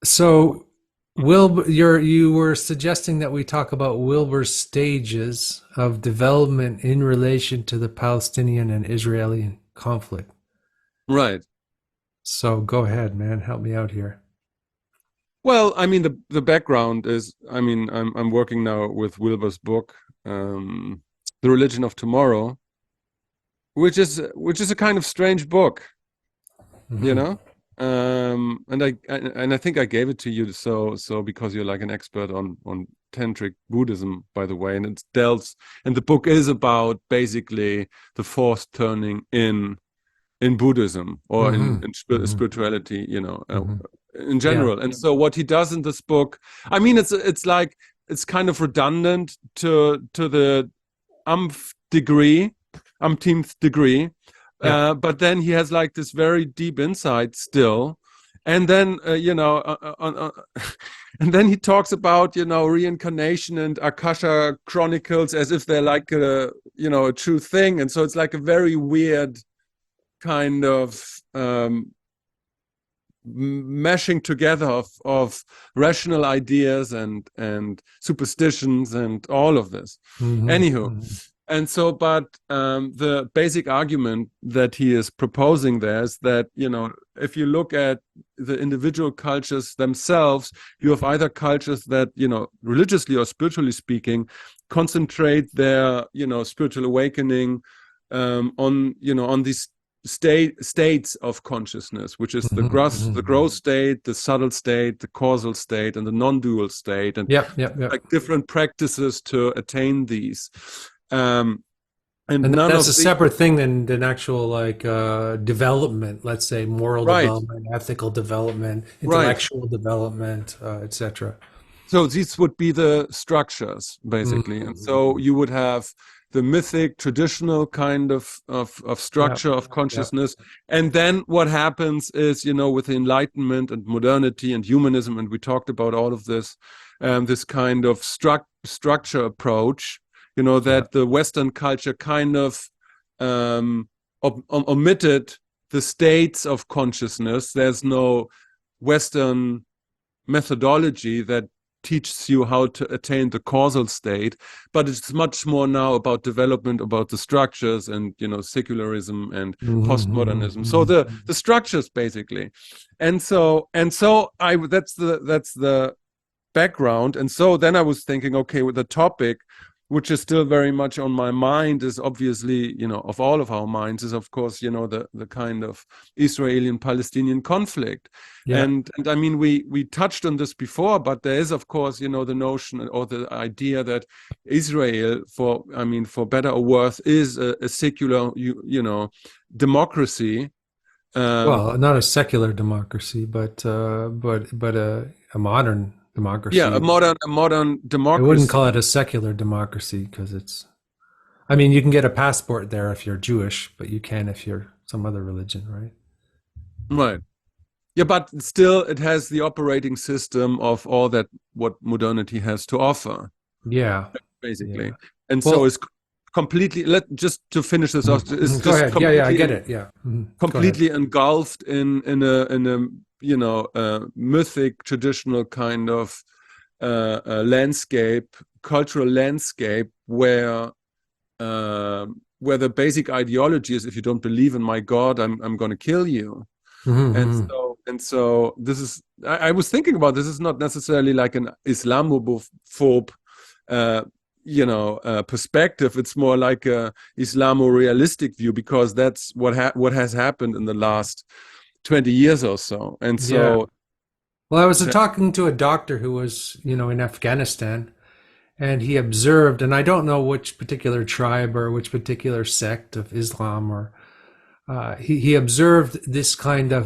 So, you were suggesting that we talk about Wilbur's stages of development in relation to the Palestinian and Israeli conflict. Right. So go ahead, man. Help me out here. Well, I mean, the background is, I mean, I'm working now with Wilbur's book, The Religion of Tomorrow, which is a kind of strange book, you Hmm. know. And I think I gave it to you so because you're like an expert on tantric Buddhism, by the way, and it delves, and the book is about basically the forced turning in Buddhism or Hmm. in Hmm. spirituality, Hmm. in Yeah. general. And so what he does in this book, I mean, it's like it's kind of redundant to the degree, umpteenth degree, Yeah. but then he has like this very deep insight still. And then and then he talks about reincarnation and Akasha chronicles as if they're like a true thing, and so it's like a very weird kind of meshing together of rational ideas and superstitions and all of this. Hmm. Anywho, Hmm. and so, but the basic argument that he is proposing there is that, if you look at the individual cultures themselves, you have either cultures that, religiously or spiritually speaking, concentrate their, spiritual awakening on these states of consciousness, which is the Hmm. gross state, the subtle state, the causal state, and the non-dual state, and Yep. Yep. Yep. like different practices to attain these. Um, and And none that's of a the separate thing than actual like development. Let's say moral right, development, ethical development, right. intellectual development, etc. So these would be the structures, basically. And so Mm-hmm. you would have the mythic, traditional kind of Yeah. structure of Yeah. consciousness. And then what happens is, with the Enlightenment and modernity and humanism, and we talked about all of this, this kind of structure approach, Yeah. that the Western culture kind of omitted the states of consciousness. There's no Western methodology that teaches you how to attain the causal state, but it's much more now about development, about the structures, and secularism and postmodernism, so the Hmm. structures basically. And so I that's the background. And so then I was thinking, okay, with the topic, which is still very much on my mind, is obviously, of all of our minds, is of course, the kind of Israeli and Palestinian conflict. Yeah. And I mean, we touched on this before, but there is, of course, the notion or the idea that Israel, for better or worse, is a secular, democracy. Um, Well, not a secular democracy, but a modern yeah, a democracy. modern I wouldn't democracy. call it a secular democracy because it's. I mean, you can get a passport there if you're Jewish, but you can if you're some other religion, right? Right. Yeah, but still, it has the operating system of all that what modernity has to offer, Yeah. basically. Yeah. And so Well, it's completely. Let just to finish this off. It's go just ahead. Yeah, yeah, I get it. Yeah. Go ahead. completely engulfed in a mythic traditional kind of landscape, cultural landscape where the basic ideology is, if you don't believe in my God, I'm going to kill you. Hmm. And so this is, I was thinking about, this is not necessarily like an Islamophobe uh, perspective. It's more like a Islamo-realistic view, because that's what has happened in the last 20 years or so. And Yeah. so Well, I was talking to a doctor who was, in Afghanistan, and he observed, and I don't know which particular tribe or which particular sect of Islam, or he observed this kind of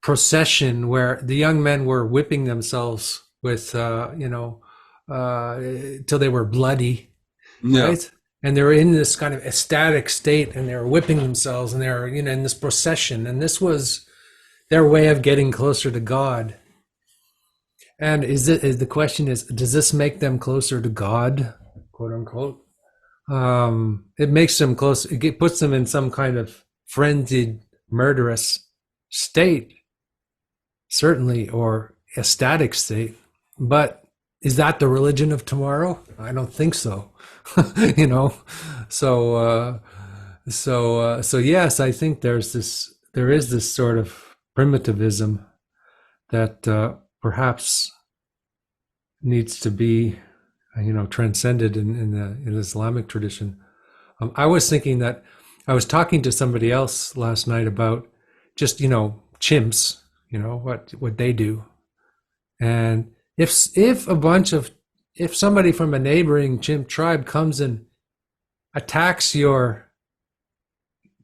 procession where the young men were whipping themselves with, till they were bloody, yeah, right? And they were in this kind of ecstatic state, and they were whipping themselves, and they were, in this procession, and this was their way of getting closer to God. And the question is, does this make them closer to God, quote unquote? It makes them close. It puts them in some kind of frenzied, murderous state. certainly, or a static state. But is that the religion of tomorrow? I don't think so. you know, so so yes, I think there is this sort of primitivism that perhaps needs to be transcended in the Islamic tradition. I was thinking that I was talking to somebody else last night about just chimps, what they do, and if somebody from a neighboring chimp tribe comes and attacks your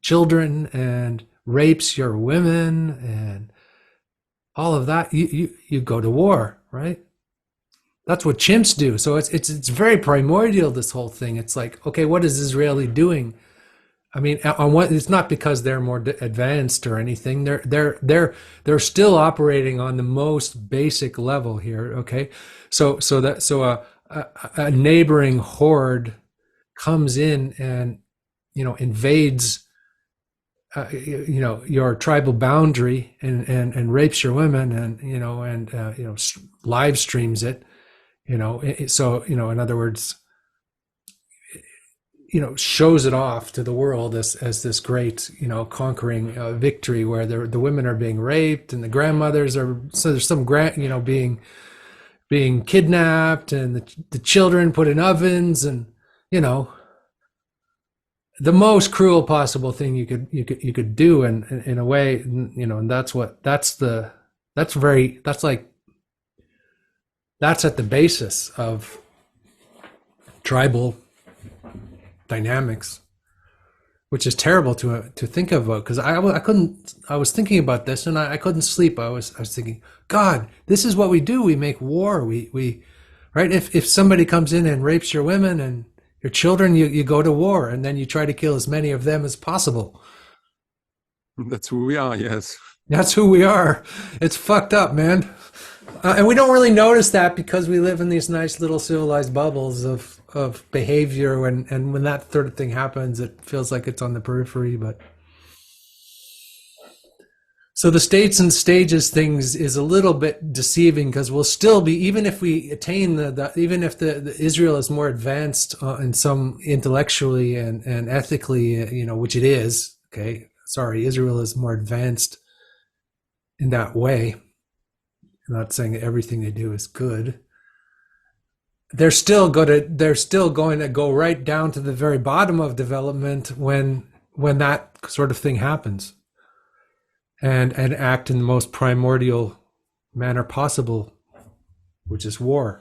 children and rapes your women and all of that, you go to war, right? That's what chimps do. So it's very primordial, this whole thing. It's like, okay, what is Israeli doing? I mean, on what, it's not because they're more advanced or anything. They're still operating on the most basic level here. Okay, so a neighboring horde comes in and invades your tribal boundary and rapes your women and live streams it. So in other words, shows it off to the world as this great, conquering victory where the women are being raped and the grandmothers are, so there's some being kidnapped and the children put in ovens and, the most cruel possible thing you could do in a way, and that's at the basis of tribal dynamics, which is terrible to think about, because I was thinking about this and I couldn't sleep. I was thinking, God, this is what we do. We make war. We right. If somebody comes in and rapes your women and your children, you go to war, and then you try to kill as many of them as possible. That's who we are. Yes, that's who we are. It's fucked up, man. And we don't really notice that because we live in these nice little civilized bubbles of behavior, and when that sort of thing happens, it feels like it's on the periphery. But so the states and stages things is a little bit deceiving, because we'll still be, even if we attain even if the Israel is more advanced in some intellectually and ethically, which it is. Okay, sorry, Israel is more advanced in that way. I'm not saying that everything they do is good. They're still going to go right down to the very bottom of development when that sort of thing happens, and act in the most primordial manner possible, which is war.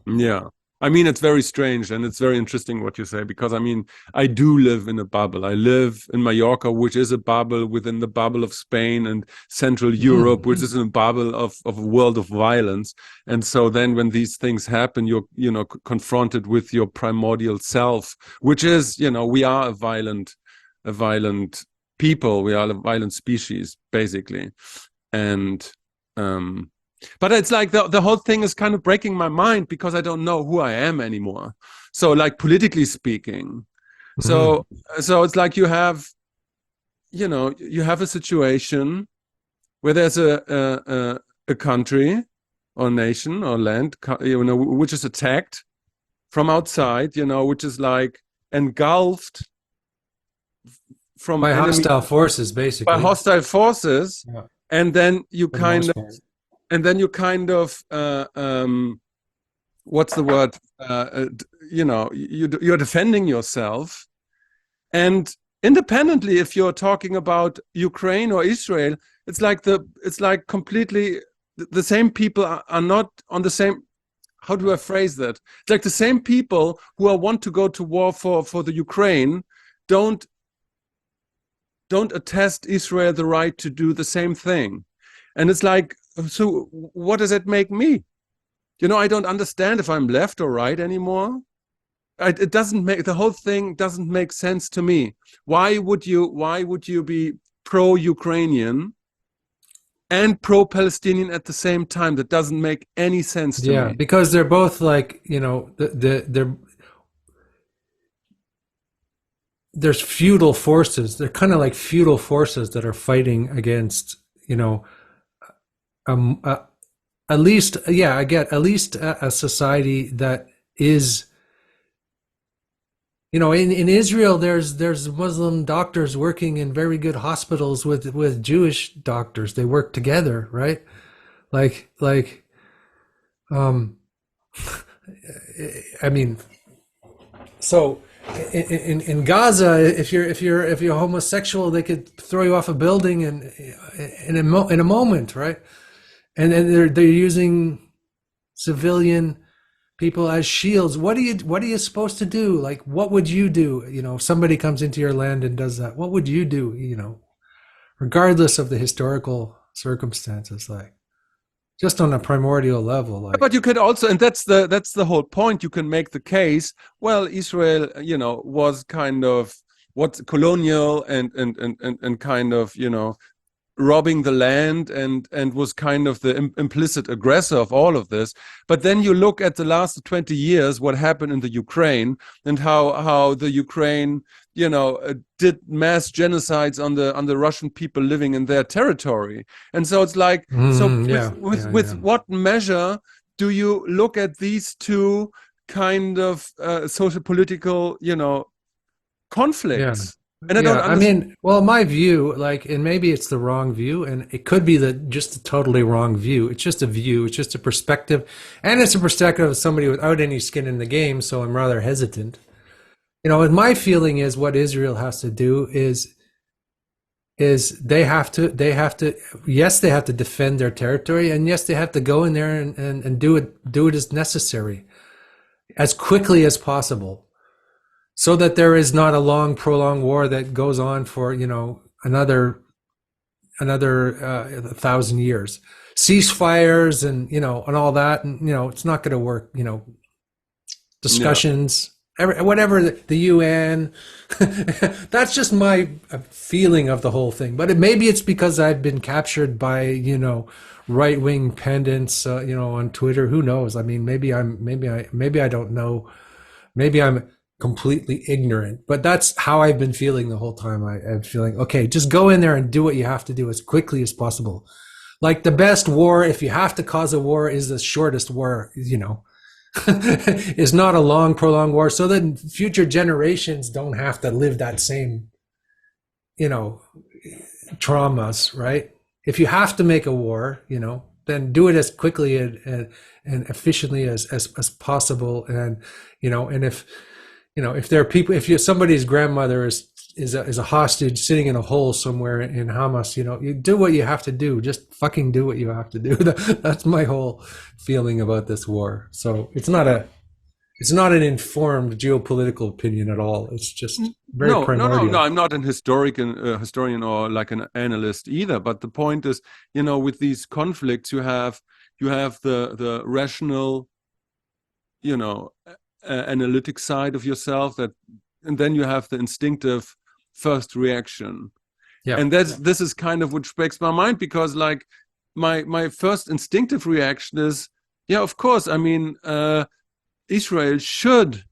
Yeah. I mean, it's very strange and it's very interesting what you say, because I mean, I do live in a bubble. I live in Mallorca, which is a bubble within the bubble of Spain, and Central Europe, which is in a bubble of a world of violence. And so then when these things happen, you're, confronted with your primordial self, which is, we are a violent people. We are a violent species, basically. And, but it's like the whole thing is kind of breaking my mind, because I don't know who I am anymore. So, like, politically speaking, so it's like you have a situation where there's a country or nation or land, which is attacked from outside, which is like engulfed from by hostile forces, basically. By hostile forces, yeah. And then you kind of what's the word? You're defending yourself, and independently, if you're talking about Ukraine or Israel, it's like completely the same people are not on the same. How do I phrase that? It's like the same people who want to go to war for the Ukraine don't attest Israel the right to do the same thing. And it's like, so what does it make me? I don't understand if I'm left or right anymore. It doesn't make, the whole thing doesn't make sense to me. Why would you be pro-Ukrainian and pro-Palestinian at the same time? That doesn't make any sense to me. Yeah, because they're both like, there's feudal forces. They're kind of like feudal forces that are fighting against, um, uh, at least, yeah, I get at least a society that is, in Israel, there's Muslim doctors working in very good hospitals with Jewish doctors. They work together, right? Like, um, I mean, so in Gaza, if you're homosexual, they could throw you off a building in a moment, right? And then they're using civilian people as shields. What are you supposed to do? Like, what would you do? If somebody comes into your land and does that, what would you do? Regardless of the historical circumstances, like just on a primordial level, like. But you could also, and that's the whole point. You can make the case. Well, Israel, was kind of what's colonial and kind of robbing the land and was kind of the implicit aggressor of all of this. But then you look at the last 20 years, what happened in the Ukraine and how the Ukraine, did mass genocides on the Russian people living in their territory. And so it's like, with what measure do you look at these two kind of social political, conflicts? And I don't understand. Well, my view, like, and maybe it's the wrong view, and it could be just a totally wrong view. It's just a view, it's just a perspective, and it's a perspective of somebody without any skin in the game, so I'm rather hesitant. And my feeling is what Israel has to do is they have to, yes, they have to defend their territory, and yes, they have to go in there and do it as necessary, as quickly as possible, so that there is not a long, prolonged war that goes on for another 1,000 years, ceasefires and all that, and it's not going to work. Discussions, whatever the UN. That's just my feeling of the whole thing. But maybe it's because I've been captured by right wing pundits, on Twitter. Who knows? I mean, maybe I don't know. Maybe I'm completely ignorant, but that's how I've been feeling the whole time. I'm feeling, okay, just go in there and do what you have to do as quickly as possible. Like, the best war, if you have to cause a war, is the shortest war, is not a long, prolonged war, so that future generations don't have to live that same, traumas, right? If you have to make a war, then do it as quickly and efficiently as possible. And, and if there are people, if somebody's grandmother is a hostage sitting in a hole somewhere in Hamas, you do what you have to do. Just fucking do what you have to do. That's my whole feeling about this war. So it's not an informed geopolitical opinion at all. It's just very primordial. No. I'm not an historian or like an analyst either. But the point is, with these conflicts, you have the rational, analytic side of yourself, and then you have the instinctive first reaction. And this is kind of which breaks my mind, because like my first instinctive reaction is, of course, I mean, Israel should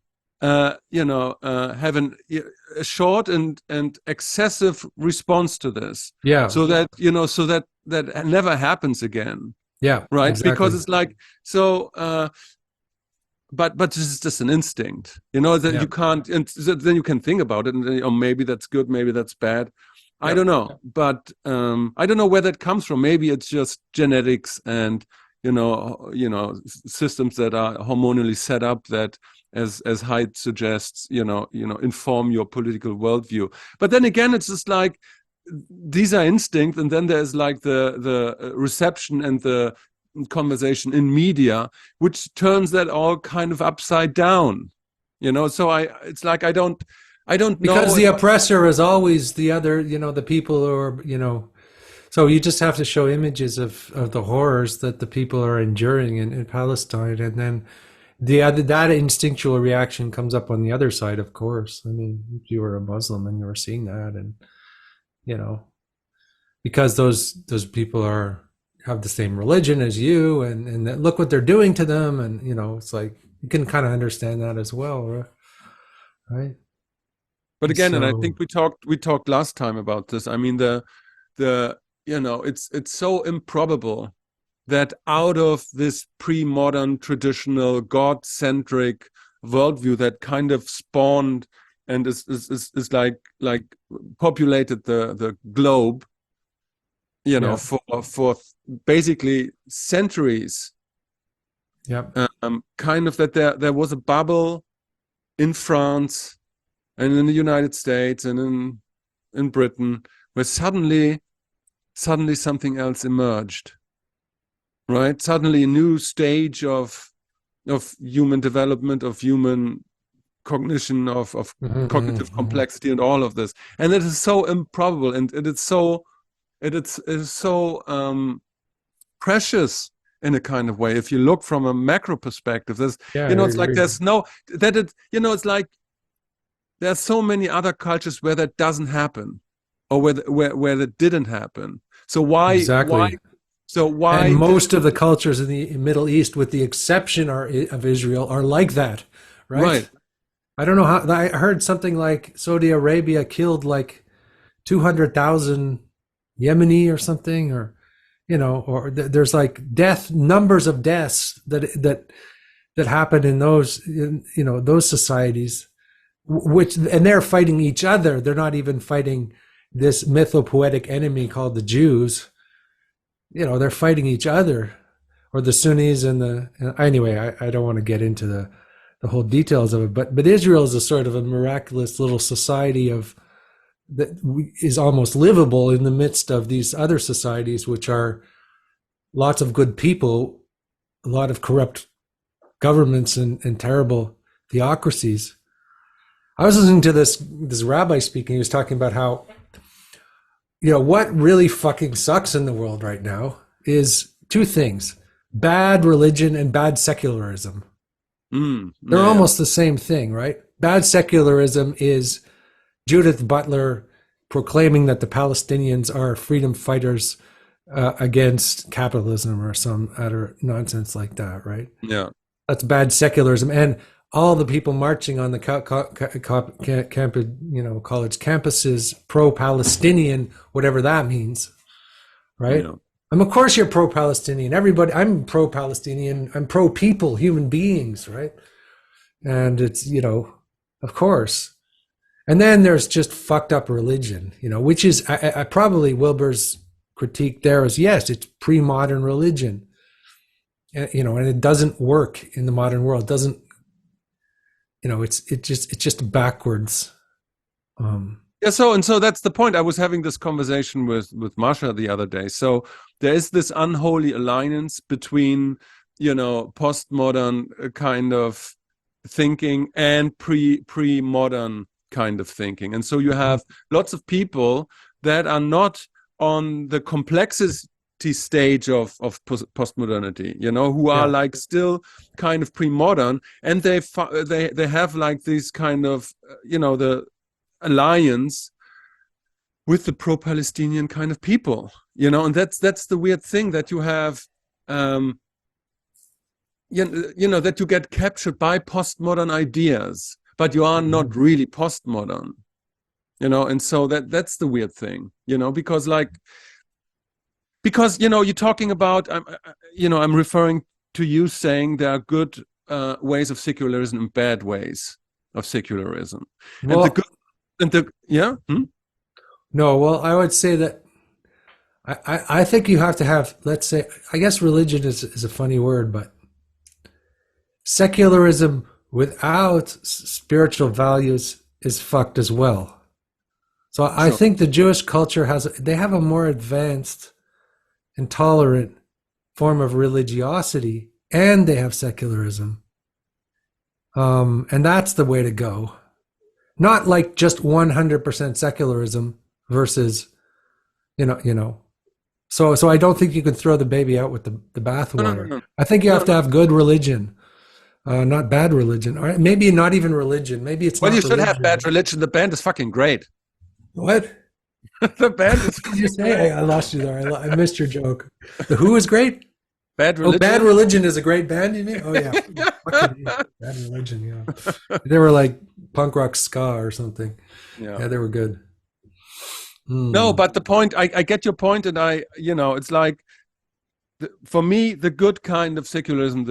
have a short and excessive response to this, so that never happens again, right? Exactly. Because it's like, so but this is just an instinct, that you can't, and then you can think about it, and maybe that's good, maybe that's bad. I don't know, but I don't know where that comes from. Maybe it's just genetics and systems that are hormonally set up that, as Haidt suggests, inform your political worldview. But then again, it's just like, these are instinct, and then there's like the reception and the conversation in media, which turns that all kind of upside down, so it's like I don't know, because the oppressor is always the other, the people who are, so you just have to show images of the horrors that the people are enduring in Palestine, and then that instinctual reaction comes up on the other side, of course. I mean, if you were a Muslim and you were seeing that, and because those people have the same religion as you, and look what they're doing to them, and it's like, you can kind of understand that as well, right? But again, and I think we talked last time about this. I mean, it's so improbable that out of this pre-modern traditional God-centric worldview that kind of spawned and is like populated the globe, you know, for basically centuries. Yep. Kind of that there was a bubble in France and in the United States and in Britain where suddenly something else emerged, right? Suddenly a new stage of human development, of human cognition, of cognitive complexity, and all of this. And it is so improbable, and it is so precious in a kind of way. If you look from a macro perspective, there's it's like there's no that it it's like there's so many other cultures where that doesn't happen, or where that didn't happen. So why And most of the cultures in the Middle East, with the exception of Israel, are like that, right? I don't know how. I heard something like Saudi Arabia killed like 200,000 Yemeni or something, or or there's like numbers of deaths that happen in those those societies, and they're fighting each other. They're not even fighting this mythopoetic enemy called the Jews. They're fighting each other, or the Sunnis anyway, I don't want to get into the whole details of it, but Israel is a sort of a miraculous little society that is almost livable in the midst of these other societies, which are lots of good people, a lot of corrupt governments and terrible theocracies. I was listening to this rabbi speaking. He was talking about how what really fucking sucks in the world right now is two things: bad religion and bad secularism. They're almost the same thing, right? Bad secularism is Judith Butler proclaiming that the Palestinians are freedom fighters against capitalism or some utter nonsense like that, right? Yeah. That's bad secularism. And all the people marching on the college campuses, pro-Palestinian, whatever that means, right? Yeah. Of course you're pro-Palestinian. Everybody, I'm pro-Palestinian. I'm pro-people, human beings, right? And it's, of course. And then there's just fucked up religion, which is I probably Wilber's critique there is, yes, it's pre-modern religion, and it doesn't work in the modern world. It doesn't, it's just backwards. Yeah, so that's the point. I was having this conversation with Masha the other day. So there is this unholy alliance between, postmodern kind of thinking and pre-modern kind of thinking. And so you have lots of people that are not on the complexity stage of postmodernity, who are like still kind of pre-modern, and they have like these kind of the alliance with the pro-Palestinian kind of people, and that's the weird thing, that you have that you get captured by postmodern ideas, but you are not really postmodern, and so that's the weird thing, because you're talking about, I'm referring to you saying there are good ways of secularism and bad ways of secularism. Well, No, well, I would say that I think you have to have, let's say, I guess religion is a funny word, but secularism without spiritual values is fucked as well. So I think the Jewish culture they have a more advanced and tolerant form of religiosity, and they have secularism. And that's the way to go. Not like just 100% secularism versus, So I don't think you can throw the baby out with the bathwater. No. I think you have to have good religion, not bad religion. Or maybe not even religion. Maybe it's you should have bad religion. The band is fucking great. What? The band is. What did you say? I lost you there. I missed your joke. The Who is great? Bad Religion. Oh, Bad Religion is a great band, you mean? Oh yeah. Bad Religion, yeah. They were like punk rock ska or something. Yeah, they were good. No, but the point, I get your point, and it's like for me, the good kind of secularism,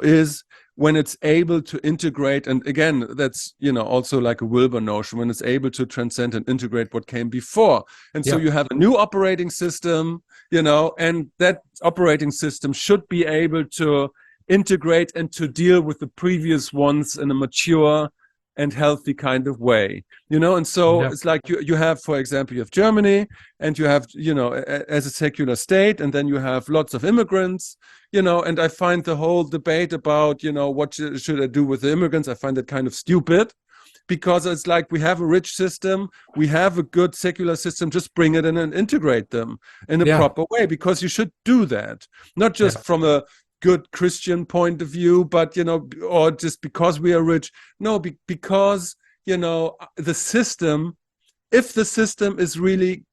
is when it's able to integrate, and again, that's also like a Wilber notion, when it's able to transcend and integrate what came before. And so Yeah. you have a new operating system, and that operating system should be able to integrate and to deal with the previous ones in a mature and healthy kind of way, and so Yeah. it's like you have, for example, you have Germany, and you have, as a secular state, and then you have lots of immigrants, and I find the whole debate about, what should I do with the immigrants, I find that kind of stupid, because it's like we have a rich system, we have a good secular system, just bring it in and integrate them in a Yeah. proper way, because you should do that, not just Yeah. from a good Christian point of view, but or just because we are rich. No, because the system, if the system is really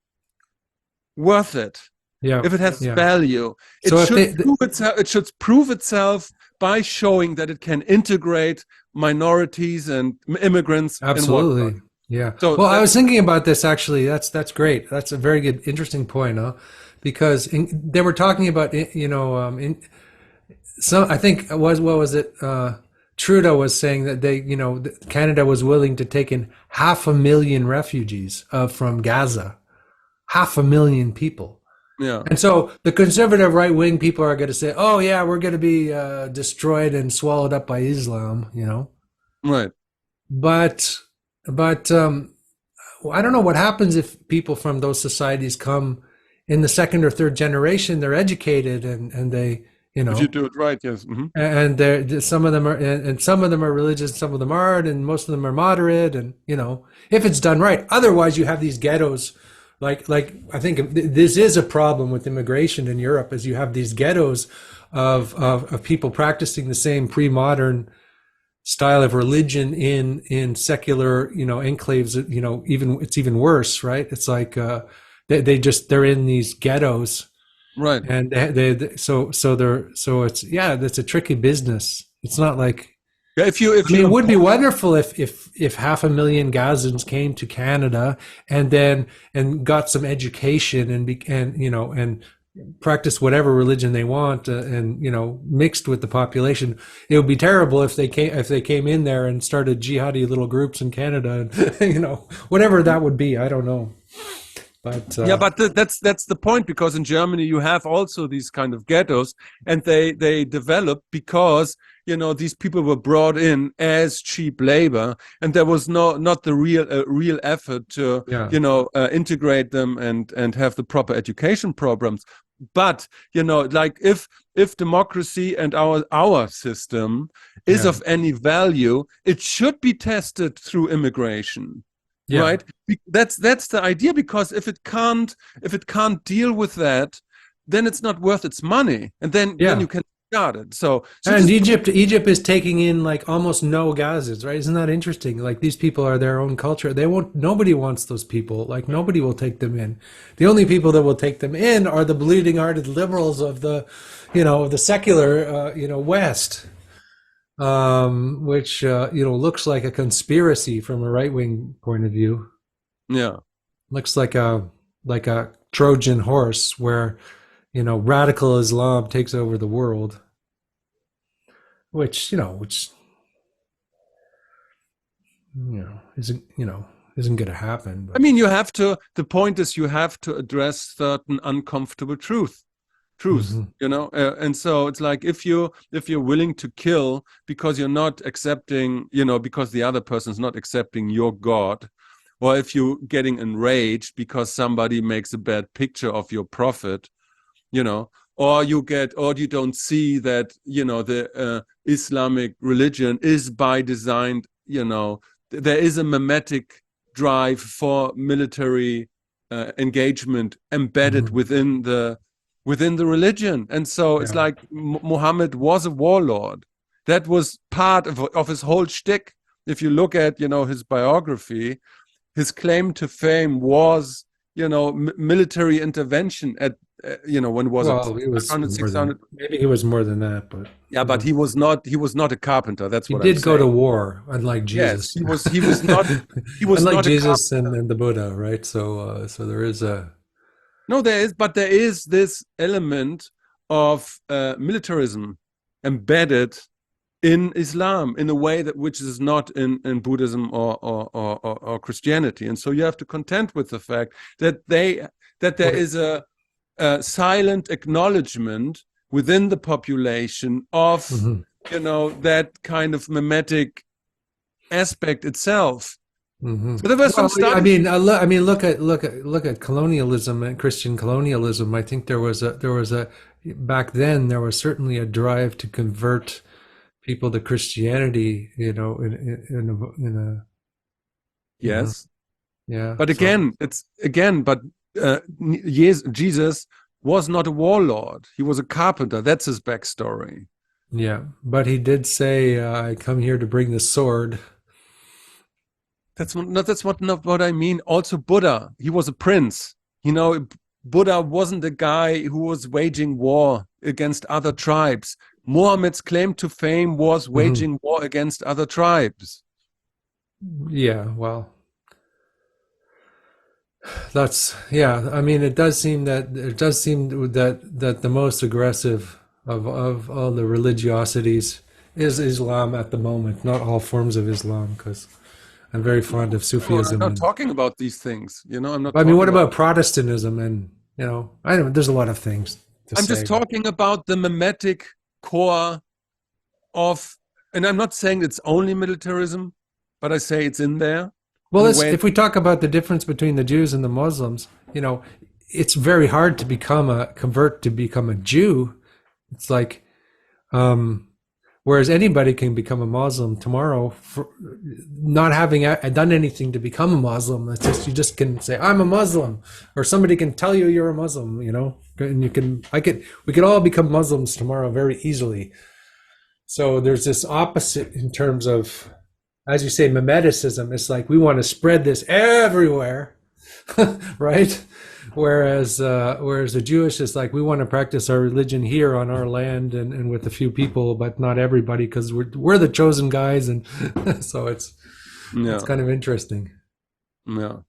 worth it, Yeah. if it has Yeah. value, So if it should prove itself by showing that it can integrate minorities and immigrants and whatnot. absolutely. Yeah. So Well, I was thinking about this actually. That's great. That's a very good, interesting point, huh? Because they were talking about, so I think it was, what was it? Trudeau was saying that Canada was willing to take in 500,000 refugees from Gaza, 500,000 people. yeah, And so the conservative right wing people are going to say, "Oh yeah, we're going to be destroyed and swallowed up by Islam," right. But I don't know what happens if people from those societies come in the second or third generation. They're educated and they, If you do it right, yes. and they're some of them are, and some of them are religious, some of them aren't, and most of them are moderate, and if it's done right. Otherwise, you have these ghettos. Like I think this is a problem with immigration in Europe, is you have these ghettos of people practicing the same pre-modern style of religion in secular enclaves. Even it's even worse, right? It's like they're in these ghettos, Right. and so it's, yeah, that's a tricky business. It's not like, Yeah, if I mean, it would be impose- wonderful if 500,000 Gazans came to Canada and got some education and practice whatever religion they want, and mixed with the population. It would be terrible if they came in there and started jihadi little groups in Canada, and whatever that would be. I don't know, but yeah, but that's the point, because in Germany you have also these kind of ghettos, and they develop because these people were brought in as cheap labor, and there was not the real effort to integrate them and have the proper education programs. But like if democracy and our system is of any value, it should be tested through immigration. yeah. Right, that's the idea, because if it can't deal with that, then it's not worth its money, and then you can start it. So and Egypt is taking in like almost no Gazans, right? Isn't that interesting? Like, these people are their own culture. Nobody wants those people. Like, nobody will take them in. The only people that will take them in are the bleeding-hearted liberals of the secular West, which looks like a conspiracy from a right-wing point of view. yeah, Looks like a Trojan horse where radical Islam takes over the world, which isn't going to happen. But. I mean, the point is, you have to address certain uncomfortable truths, and so it's like, if you're willing to kill because you're not accepting, because the other person's not accepting your God, or if you're getting enraged because somebody makes a bad picture of your prophet, or you don't see that the Islamic religion is by design, there is a mimetic drive for military engagement embedded within the religion, and so it's like Muhammad was a warlord. That was part of his whole shtick. If you look at his biography, his claim to fame was military intervention at when was it? He was 500, 600. Maybe he was more than that, but But he was not a carpenter. That's what he did I'm go saying. to war, unlike Jesus. Yes, he was not unlike not Jesus and the Buddha, right? So there is a there is this element of militarism embedded in Islam in a way that which is not in Buddhism or Christianity. And so you have to contend with the fact that there is a silent acknowledgement within the population of that kind of mimetic aspect itself. Mm-hmm. So there was some studies. I mean, look at colonialism and Christian colonialism. I think there was a back then there was certainly a drive to convert people to Christianity. In a yes, yeah. But Jesus was not a warlord. He was a carpenter. That's his backstory. Yeah, but he did say, "I come here to bring the sword." That's not what I mean. Also, Buddha, he was a prince. Buddha wasn't a guy who was waging war against other tribes. Muhammad's claim to fame was waging war against other tribes. Yeah, well, I mean, it does seem that the most aggressive of all the religiosities is Islam at the moment. Not all forms of Islam, because I'm very fond of Sufism. I'm not talking about these things. I'm not. I mean, what about Protestantism? And I don't. There's a lot of things. I'm just talking about the mimetic core of, and I'm not saying it's only militarism, but I say it's in there. Well, if we talk about the difference between the Jews and the Muslims, it's very hard to convert to become a Jew. It's like, whereas anybody can become a Muslim tomorrow for not having done anything to become a Muslim. It's just, you just can say, I'm a Muslim, or somebody can tell you you're a Muslim, and we could all become Muslims tomorrow very easily. So there's this opposite in terms of, as you say, mimeticism. It's like we want to spread this everywhere, right? Whereas the Jewish is like, we want to practice our religion here on our land and with a few people, but not everybody, because we're the chosen guys, and so it's kind of interesting. Yeah,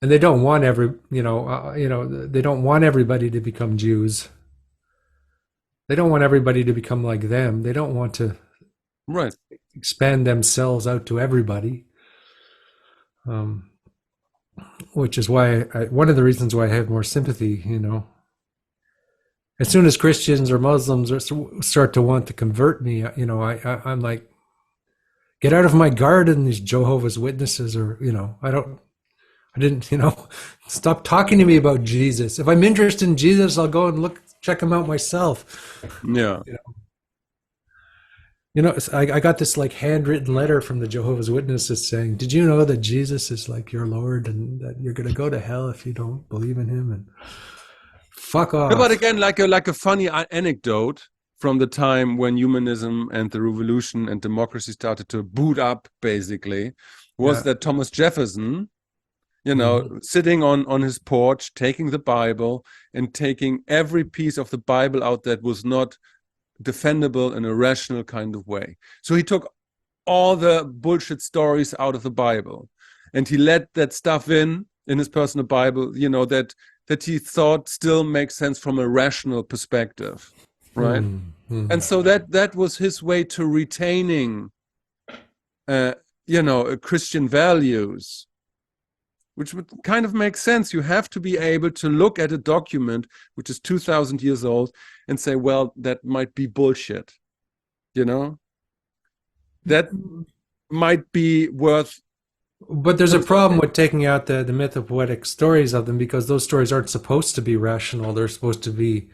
and they don't want they don't want everybody to become Jews. They don't want everybody to become like them. They don't want to expand themselves out to everybody. Which is why one of the reasons why I have more sympathy, as soon as Christians or Muslims start to want to convert me, I'm like, get out of my garden, these Jehovah's Witnesses, or, stop talking to me about Jesus. If I'm interested in Jesus, I'll go and check him out myself. Yeah. I got this like handwritten letter from the Jehovah's Witnesses saying, did you know that Jesus is like your Lord and that you're going to go to hell if you don't believe in him? And fuck off. But again, like a funny anecdote from the time when humanism and the revolution and democracy started to boot up, basically, was that Thomas Jefferson, sitting on his porch, taking the Bible and taking every piece of the Bible out that was not defendable in a rational kind of way. So he took all the bullshit stories out of the Bible, and he let that stuff in his personal Bible, that he thought still makes sense from a rational perspective, right? And so that was his way to retaining, Christian values, which would kind of make sense. You have to be able to look at a document which is 2,000 years old and say, well, that might be bullshit, that might be worth. But there's a problem with taking out the mythopoetic stories of them, because those stories aren't supposed to be rational. They're supposed to be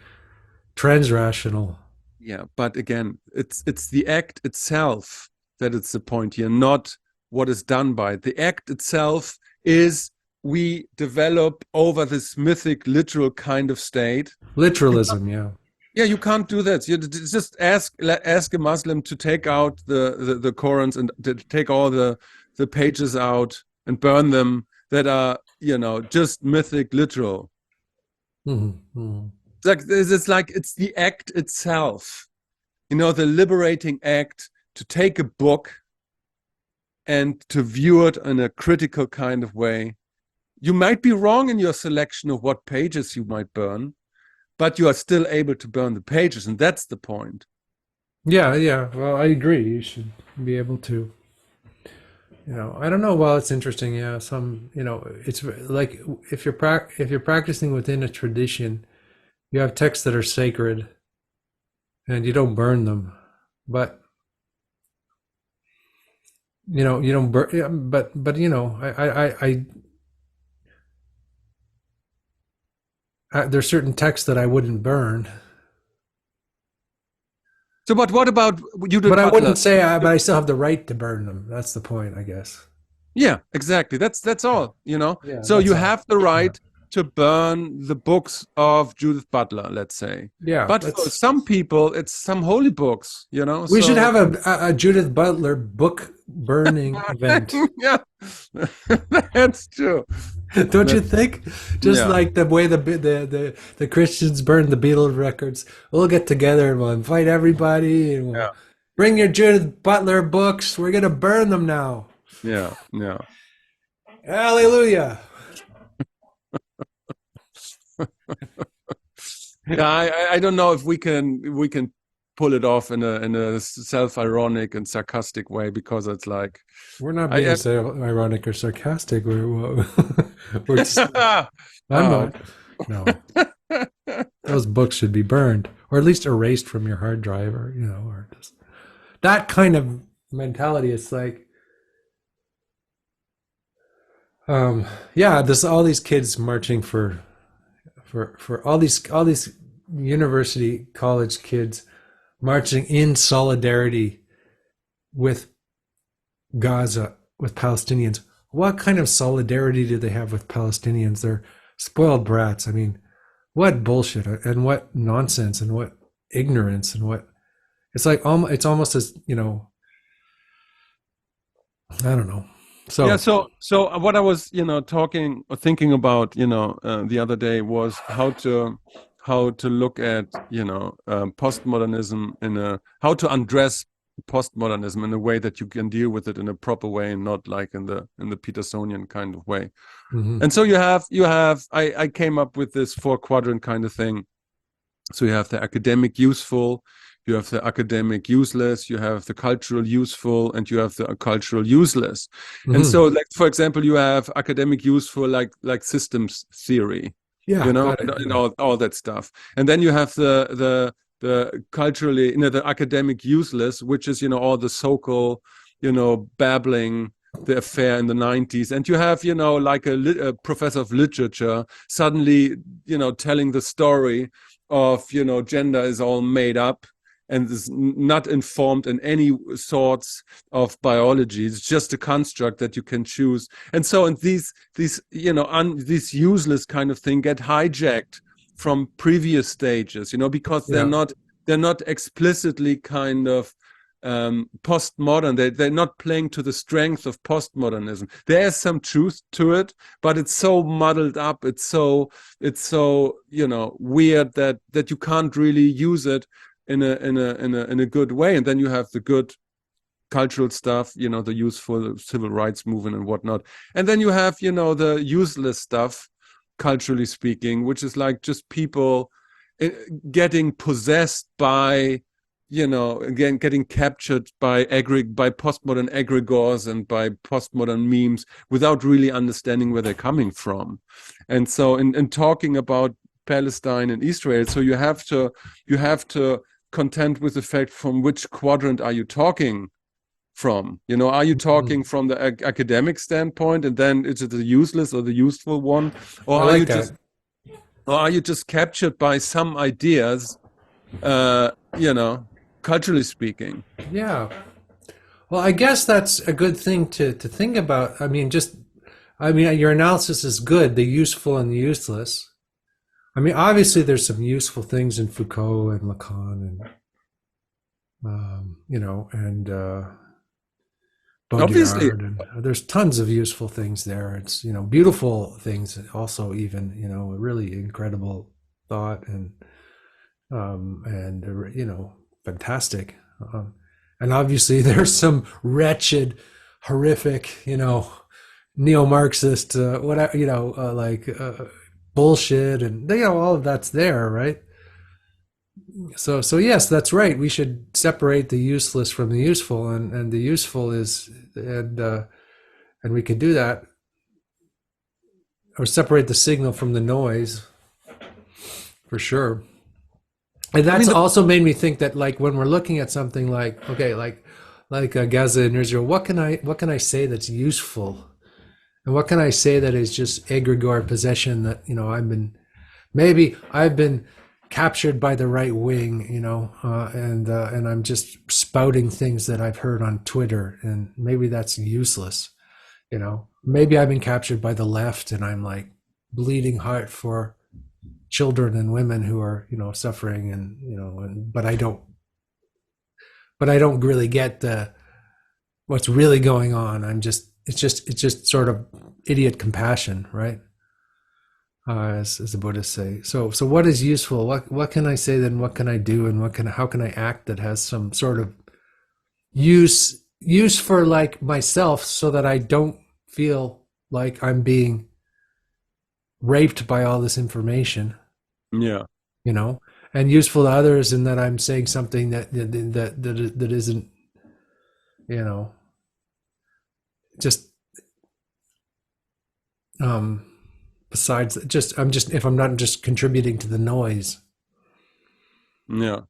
transrational. Yeah, but again, it's the act itself that it's the point here, not what is done by it. The act itself is we develop over this mythic, literal kind of state. Literalism, yeah. Yeah, you can't do that. You just ask a Muslim to take out the Korans and to take all the pages out and burn them that are, just mythic, literal. It's the act itself, the liberating act to take a book and to view it in a critical kind of way. You might be wrong in your selection of what pages you might burn, but you are still able to burn the pages, and that's the point. Yeah, yeah. Well, I agree. You should be able to. I don't know. Well, it's interesting. Yeah, it's like if you're practicing within a tradition, you have texts that are sacred, and you don't burn them, but you don't burn. Yeah, but there's certain texts that I wouldn't burn, So, but what about but Judith I Butler? wouldn't say. But I still have the right to burn them. That's the point, I guess. Yeah, exactly. That's all, Yeah, So that's you all. have the Yeah, right to burn the books of Judith Butler, let's say. yeah. But for some people, it's some holy books, We should So have a Judith Butler book burning event. yeah, that's true. Don't you That, think? Just yeah, like the way the Christians burned the Beatles records, we'll get together and we'll invite everybody and we'll yeah, bring your Judith Butler books. We're gonna burn them now. yeah, yeah. Hallelujah. Yeah, I don't know if we can pull it off in a self-ironic and sarcastic way, because it's like We're not I being so ironic or sarcastic. We're just, I'm oh. not. No, those books should be burned or at least erased from your hard drive, or just that kind of mentality. It's like, yeah, there's all these kids marching for all these university college kids marching in solidarity with Gaza, with Palestinians. What kind of solidarity do they have with Palestinians? They're spoiled brats. I mean, what bullshit and what nonsense and what ignorance and what it's like. It's almost as I don't know. Yeah, So, so what I was, talking or thinking about, the other day was how to look at, postmodernism how to undress postmodernism in a way that you can deal with it in a proper way and not like in the Petersonian kind of way. mhm, And so I came up with this 4-quadrant kind of thing. So you have the academic useful, you have the academic useless, you have the cultural useful, and you have the cultural useless. And mhm. so, like for example, you have academic useful, like systems theory, Yeah, got and, it. and Yeah. all that stuff. And then you have the culturally, the academic useless, which is all the so-called, babbling, the affair in the 90s. And you have like a professor of literature suddenly telling the story of gender is all made up and is not informed in any sorts of biology. It's just a construct that you can choose. And so, and these these useless kind of thing get hijacked from previous stages, because Yeah. they're not explicitly kind of postmodern. They're not playing to the strength of postmodernism. There is some truth to it, but it's so muddled up. It's so weird that you can't really use it in a good way. And then you have the good cultural stuff, the useful civil rights movement and whatnot. And then you have the useless stuff, culturally speaking, which is like just people getting possessed by again getting captured by postmodern egregores and by postmodern memes without really understanding where they're coming from. And so in talking about Palestine and Israel, so you have to contend with the fact from which quadrant are you talking from. Are you Mhm. talking from the academic standpoint, and then is it the useless or the useful one, or I like that. are you just captured by some ideas, uh culturally speaking? Yeah. Well, I guess that's a good thing to think about. I mean, your analysis is good, the useful and the useless. I mean, obviously, there's some useful things in Foucault and Lacan and, and Obviously. Baudrillard, and there's tons of useful things there. It's, beautiful things also, even, really incredible thought and fantastic. And obviously, there's some wretched, horrific, neo-Marxist, whatever, bullshit, and all of that's there, right? So yes, that's right. We should separate the useless from the useful, and the useful is, and we could do that, or separate the signal from the noise, for sure. And I that's mean, also made me think that, like, when we're looking at something like, okay, like Gaza and Israel, what can I say that's useful, and what can I say that is just egregore possession, that I've been captured by the right wing, and I'm just spouting things that I've heard on Twitter, and maybe that's useless. Maybe I've been captured by the left, and I'm like bleeding heart for children and women who are suffering, but I don't really get what's really going on. It's just sort of idiot compassion, right? As the Buddhists say. So what is useful? What can I say then? What can I do? And how can I act that has some sort of use for, like, myself, so that I don't feel like I'm being raped by all this information, yeah. and useful to others, and that I'm saying something that isn't, just besides, if I'm not just contributing to the noise, Yeah.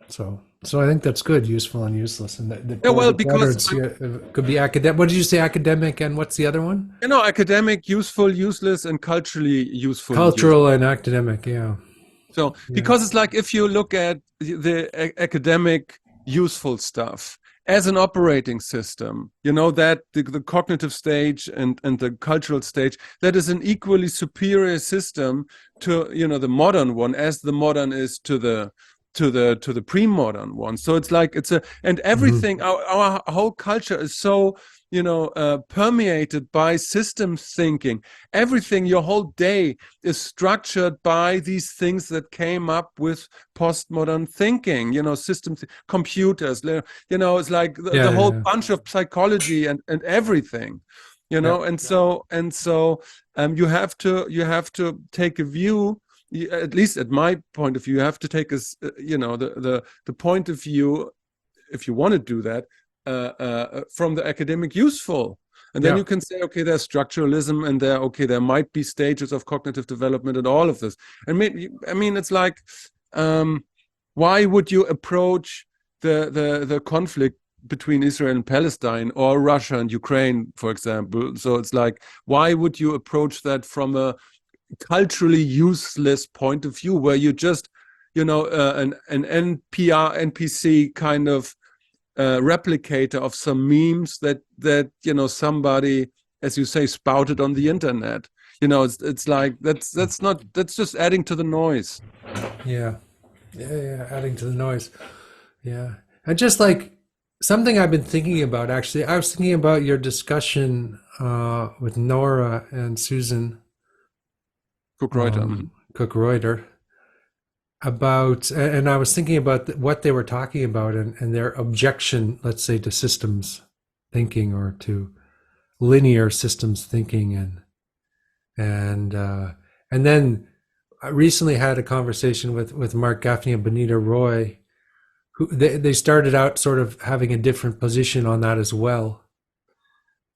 So I think that's good, useful and useless, and the Yeah, well, the because quadrants could be academic. What did you say? Academic, and what's the other one? academic, useful, useless, and culturally useful and useful. Cultural and academic. Yeah. So, Yeah. because it's like, if you look at the academic useful stuff as an operating system, that the cognitive stage and the cultural stage, that is an equally superior system to, the modern one, as the modern is to the pre-modern one. So it's like, and everything, our whole culture is so, permeated by systems thinking. Everything, your whole day is structured by these things that came up with postmodern thinking, systems, computers, it's like the whole bunch of psychology and everything, and so you have to take a view. At least at my point of view, you have to take the point of view, if you want to do that, from the academic useful, and then you can say, okay, there's structuralism, and there might be stages of cognitive development and all of this. I mean, it's like, why would you approach the conflict between Israel and Palestine, or Russia and Ukraine, for example? So it's like, why would you approach that from a culturally useless point of view, where you just, an NPC kind of replicator of some memes that somebody, as you say, spouted on the internet? It's like, that's just adding to the noise. Yeah, adding to the noise. Yeah, and just like something I've been thinking about, actually, I was thinking about your discussion with Nora and Susan Cook-Reuter about, and I was thinking about what they were talking about, and their objection, let's say, to systems thinking, or to linear systems thinking, and then I recently had a conversation with Mark Gaffney and Benita Roy, who they started out sort of having a different position on that as well.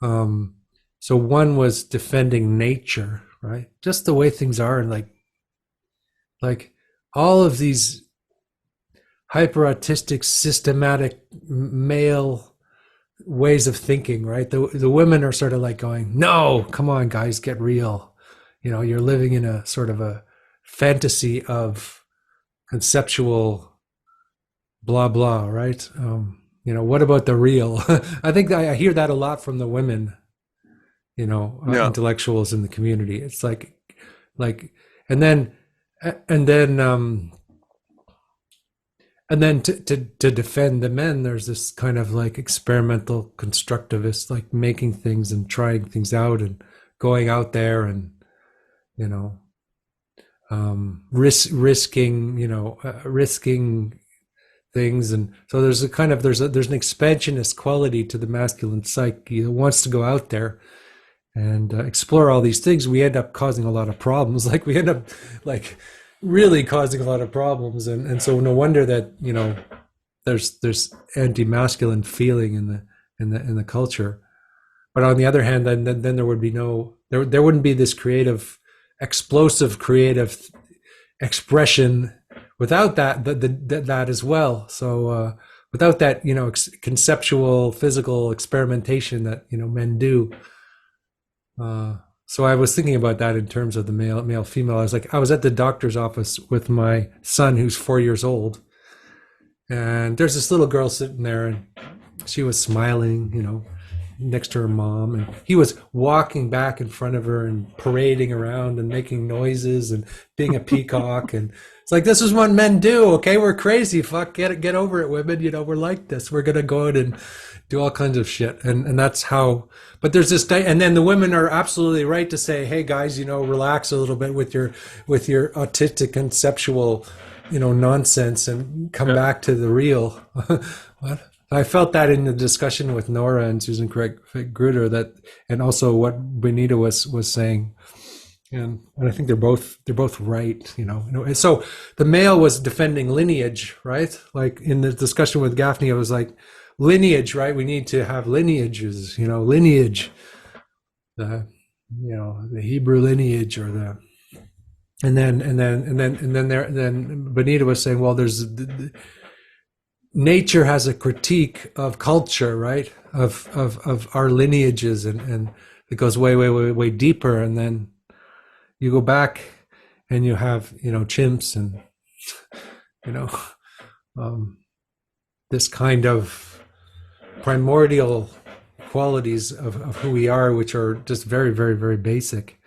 So one was defending nature, right? Just the way things are, and like all of these hyper autistic, systematic male ways of thinking, right? The women are sort of like going, no, come on, guys, get real. You're living in a sort of a fantasy of conceptual blah blah, right? What about the real? I think I hear that a lot from the women, intellectuals in the community. It's like, and then to defend the men, there's this kind of like experimental constructivist, like making things and trying things out and going out there and risking things. And so there's an expansionist quality to the masculine psyche that wants to go out there and explore all these things, we end up causing a lot of problems. Like we end up like really causing a lot of problems, and so no wonder that there's anti-masculine feeling in the culture. But on the other hand, then there would be there wouldn't be this explosive creative expression without that as well. So without that conceptual physical experimentation that men do. So I was thinking about that in terms of the male female. I was at the doctor's office with my son who's 4 years old, and there's this little girl sitting there, and she was smiling, next to her mom, and he was walking back in front of her and parading around and making noises and being a peacock. And it's like, this is what men do. Okay, we're crazy. Fuck, get over it, women. We're like this. We're gonna go out and do all kinds of shit. And that's how. But there's this, and then the women are absolutely right to say, hey guys, relax a little bit with your autistic conceptual, nonsense, and come back to the real. What? I felt that in the discussion with Nora and Susan Craig Gruder, and also what Benita was saying, and I think they're both right, And so the male was defending lineage, right? Like in the discussion with Gaffney, it was like lineage, right? We need to have lineages, lineage, the Hebrew lineage or the. And then Benita was saying, well, there's. Nature has a critique of culture, right? Of our lineages, and it goes way deeper. And then you go back, and you have chimps, and this kind of primordial qualities of who we are, which are just very, very, very basic.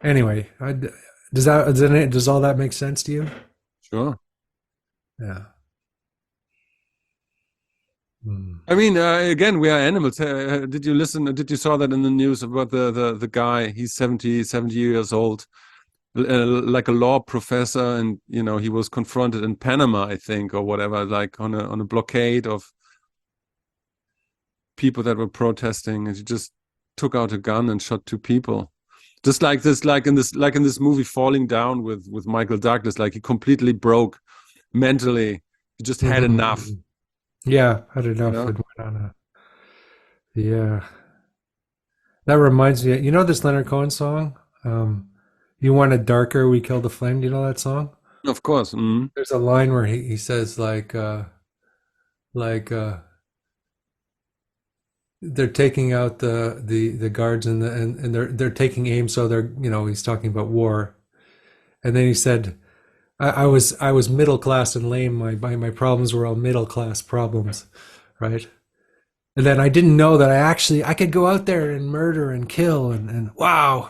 Anyway, does all that make sense to you? Sure. Yeah. I mean, again, we are animals. Did you listen? Did you saw that in the news about the guy? He's 70 years old, like a law professor, and he was confronted in Panama, I think, or whatever, like on a blockade of people that were protesting, and he just took out a gun and shot 2 people. Just like this, like in this movie Falling Down with Michael Douglas, like he completely broke mentally. He just had enough. Yeah, had enough. It went on yeah. That reminds me, this Leonard Cohen song? You Want It Darker, We Killed the Flame. Do you know that song? Of course. Mm-hmm. There's a line where he says they're taking out the guards and they're taking aim, so they're he's talking about war. And then he said, I was middle class and lame. My problems were all middle class problems, right? And then I didn't know that I could go out there and murder and kill and wow,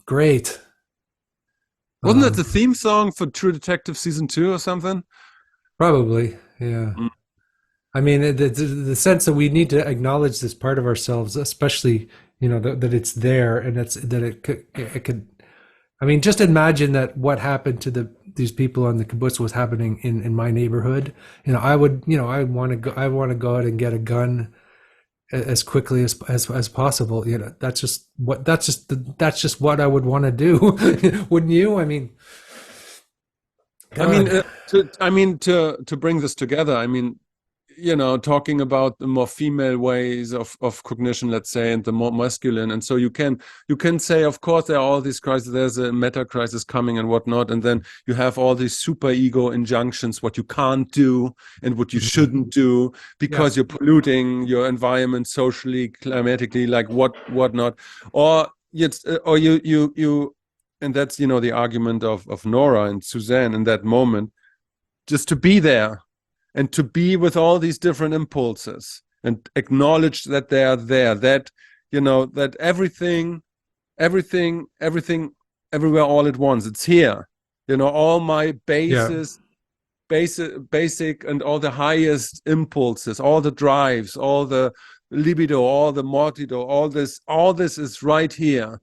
great. Wasn't that the theme song for True Detective season 2 or something? Probably, yeah. I mean, the sense that we need to acknowledge this part of ourselves, especially that it's there, and it could. I mean, just imagine that what happened to these people on the kibbutz was happening in my neighborhood. I want to go out and get a gun as quickly as possible. That's just what I would want to do. Wouldn't you? I mean, God. to bring this together, I mean, talking about the more female ways of cognition, let's say, and the more masculine. And so you can say, of course, there are all these crises, there's a meta crisis coming and whatnot. And then you have all these super ego injunctions, what you can't do and what you shouldn't do because you're polluting your environment socially, climatically, like whatnot. Or you, and that's, the argument of Nora and Suzanne in that moment, just to be there. And to be with all these different impulses and acknowledge that they are there, that, that everything, everywhere, all at once, it's here. All my basic and all the highest impulses, all the drives, all the libido, all the mortido, all this is right here.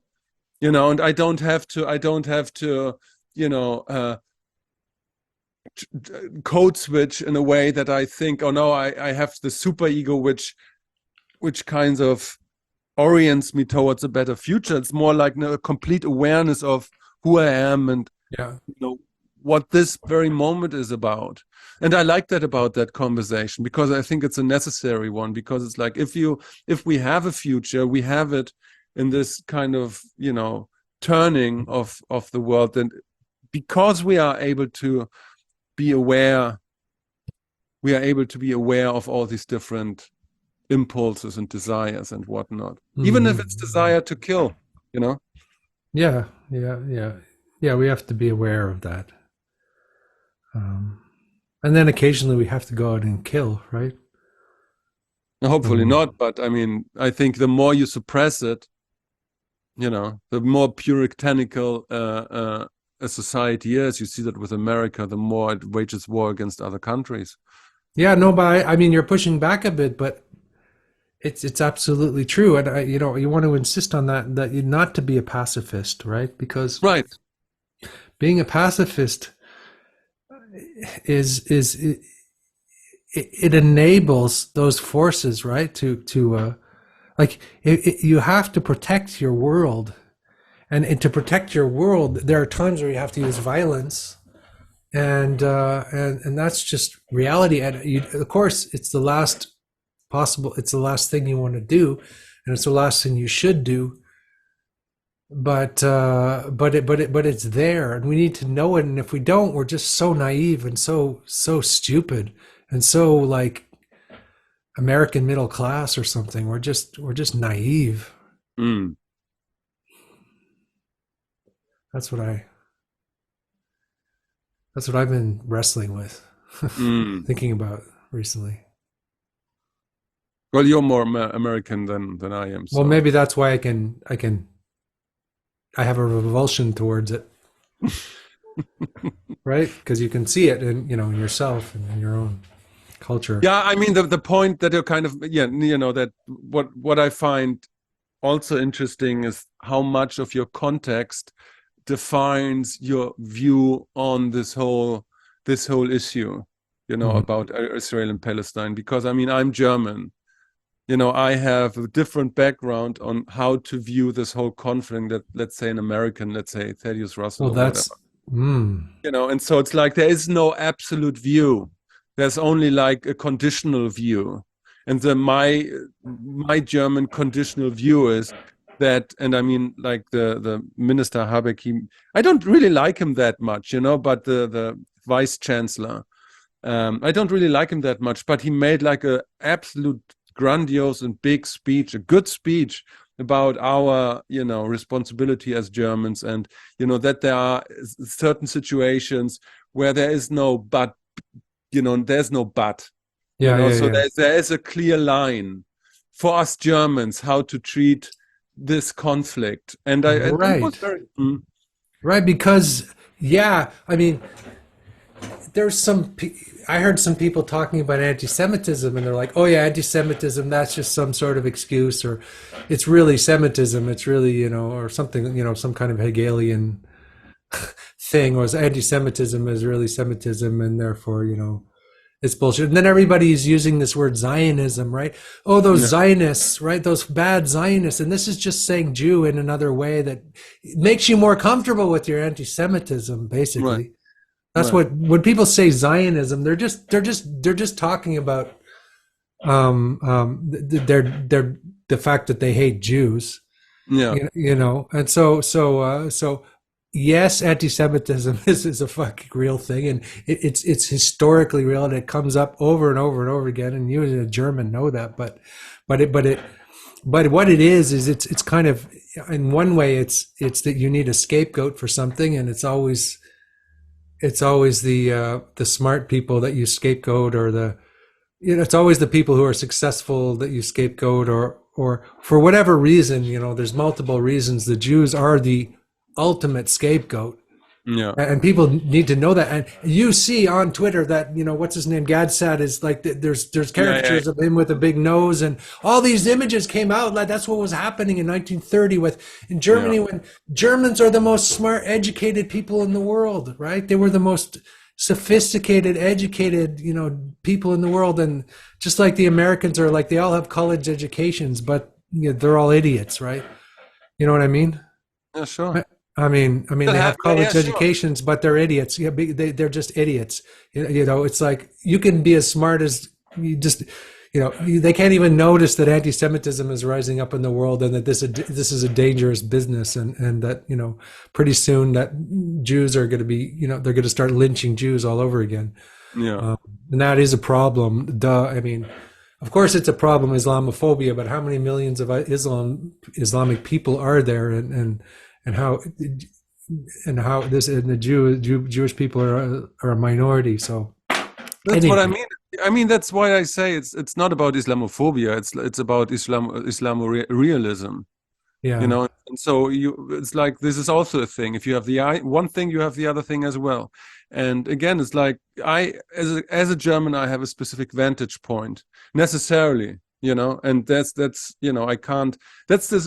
And I don't have to, code switch in a way that I think, oh no, I have the super ego which which kinds of orients me towards a better future. It's more like a complete awareness of who I am and Yeah. what this very moment is about. And I like that about that conversation, because I think it's a necessary one, because it's like if we have a future, we have it in this kind of turning of the world, and because we are able to be aware of all these different impulses and desires and whatnot, even if it's desire to kill. Yeah, we have to be aware of that. And then occasionally we have to go out and kill, right? Hopefully not, but I mean, I think the more you suppress it, the more puritanical a society is. You see that with America, the more it wages war against other countries. Yeah, no, but I mean, you're pushing back a bit, but it's absolutely true, and you want to insist on that you not to be a pacifist, right? Because right, being a pacifist is it enables those forces, right? To like you have to protect your world, and to protect your world, there are times where you have to use violence, and that's just reality. And of course, it's the last thing you want to do, and it's the last thing you should do. But it's there, and we need to know it. And if we don't, we're just so naive and so stupid and so like American middle class or something. We're just naive. That's what I've been wrestling with, thinking about recently. Well, you're more American than I am. So. Well, maybe that's why I have a revulsion towards it, right? Because you can see it in in yourself and in your own culture. Yeah, I mean the point that you're kind of that what I find also interesting is how much of your context defines your view on this whole issue, about Israel and Palestine. Because I mean, I'm German. I have a different background on how to view this whole conflict that, let's say, an American, let's say Thaddeus Russell, well, that's and so it's like there is no absolute view. There's only like a conditional view, and my German conditional view is that, and I mean, like the minister Habeck, I don't really like him that much, but the vice chancellor, I don't really like him that much, but he made like a absolute grandiose and big speech, a good speech about our, responsibility as Germans, and that there are certain situations where there is no but, there's no but. So there is a clear line for us Germans how to treat this conflict, and right, because I mean, there's I heard some people talking about anti-Semitism, and they're like, oh yeah, anti-Semitism, that's just some sort of excuse, or it's really Semitism, it's really, or something, some kind of Hegelian thing, or anti-Semitism is really Semitism, and therefore, it's bullshit. And then everybody's using this word Zionism, right? Oh, those Zionists, right? Those bad Zionists. And this is just saying Jew in another way that makes you more comfortable with your anti-Semitism, basically. Right. That's what, when people say Zionism, they're just talking about the fact that they hate Jews. Yeah. And so yes, anti-Semitism is a fucking real thing, and it's historically real, and it comes up over and over and over again. And you as a German know that, but what it is it's kind of, in one way, it's that you need a scapegoat for something, and it's always the smart people that you scapegoat, or it's always the people who are successful that you scapegoat, or for whatever reason, there's multiple reasons. The Jews are the ultimate scapegoat, and people need to know that. And you see on Twitter that what's his name, Gadsat, is like there's caricatures of him with a big nose, and all these images came out. Like that's what was happening in 1930 in Germany, when Germans are the most smart, educated people in the world, right? They were the most sophisticated, educated, people in the world, and just like the Americans are like they all have college educations, but they're all idiots, right? You know what I mean? Yeah, sure. I mean, Still they have, have yeah, yeah, college sure. educations, but they're idiots. Yeah, they're just idiots. It's like you can be as smart as you just, they can't even notice that anti-Semitism is rising up in the world, and that this is a dangerous business, and that pretty soon that Jews are going to be, they're going to start lynching Jews all over again, Yeah. and that is a problem. Duh. I mean, of course, it's a problem, Islamophobia, but how many millions of Islamic people are there, and how the Jewish people are a minority. So That's what I anyway, mean. I mean, that's why I say it's not about Islamophobia. It's about Islam realism. yeah, And so it's like this is also a thing. If you have the one thing, you have the other thing as well. And again, it's like as a German, I have a specific vantage point necessarily, and that's I can't. That's this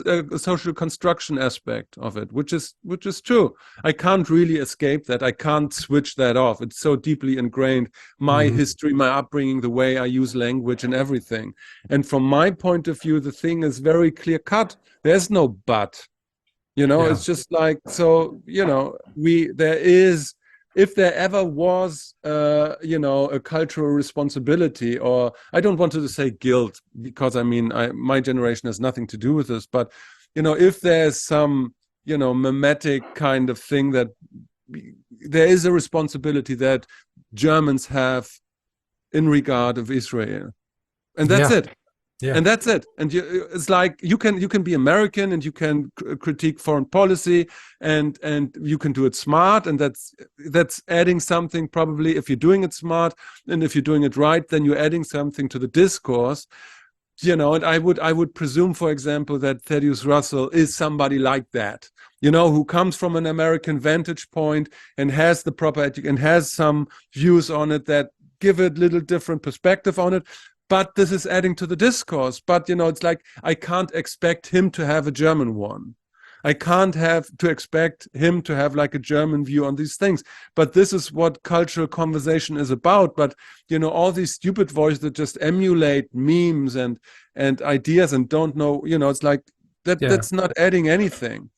social construction aspect of it, which is true. I can't really escape that. I can't switch that off. It's so deeply ingrained. My mm-hmm. history, my upbringing, the way I use language, and everything. And from my point of view, the thing is very clear cut. There's no but, Yeah, it's just like, so, there is, if there ever was, a cultural responsibility, or I don't want to say guilt, because I mean, my generation has nothing to do with this, but, if there's some, mimetic kind of thing that there is a responsibility that Germans have in regard of Israel. And that's yeah, it. yeah, And that's it. And it's like you can be American, and you can critique foreign policy, and you can do it smart, and that's adding something, probably, if you're doing it smart, and if you're doing it right, then you're adding something to the discourse. And I would presume, for example, that Thaddeus Russell is somebody like that, who comes from an American vantage point and has the proper and has some views on it that give a little different perspective on it. But this is adding to the discourse. But it's like I can't expect him to have a German one. I can't have to expect him to have like a German view on these things. But this is what cultural conversation is about. But all these stupid voices that just emulate memes and ideas and don't know, it's like that. yeah, That's not adding anything.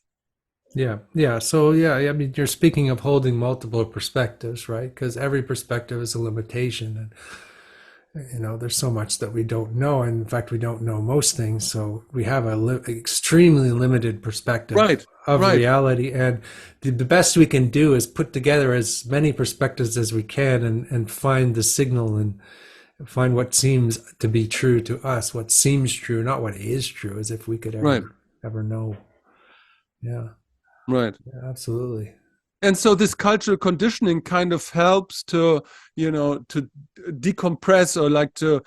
yeah. So yeah, I mean, you're speaking of holding multiple perspectives, right? Because every perspective is a limitation, and there's so much that we don't know, and in fact we don't know most things, so we have extremely limited perspective Right. of Right. reality, and the best we can do is put together as many perspectives as we can, and find the signal, and find what seems to be true to us, what seems true, not what is true, as if we could Right. ever know. Yeah, Right. yeah, absolutely. And so this cultural conditioning kind of helps to to decompress, or like to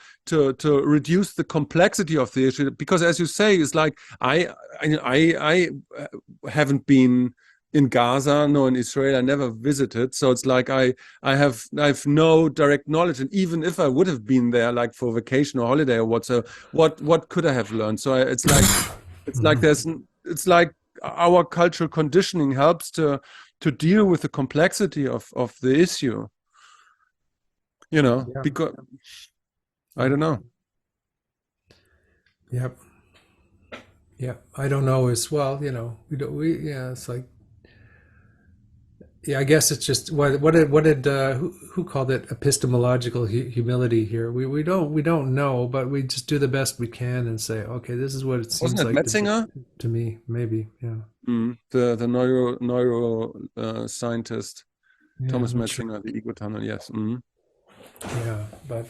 reduce the complexity of the issue, because as you say, it's like I haven't been in Gaza nor in Israel. I never visited, so it's like I have no direct knowledge, and even if I would have been there, like for vacation or holiday or what could I have learned? So it's like it's like our cultural conditioning helps to deal with the complexity of the issue, Yeah, because I don't know. yeah, yeah. I don't know as well. We don't. Yeah. It's like, yeah. I guess it's just what did who called it epistemological humility here? We don't know, but we just do the best we can and say, okay, this is what it Wasn't seems it like Metzinger? to me. Maybe. Yeah. The neuro scientist, Yeah. Thomas I'm not sure. Metzinger, the ego tunnel. Yes. Yeah, but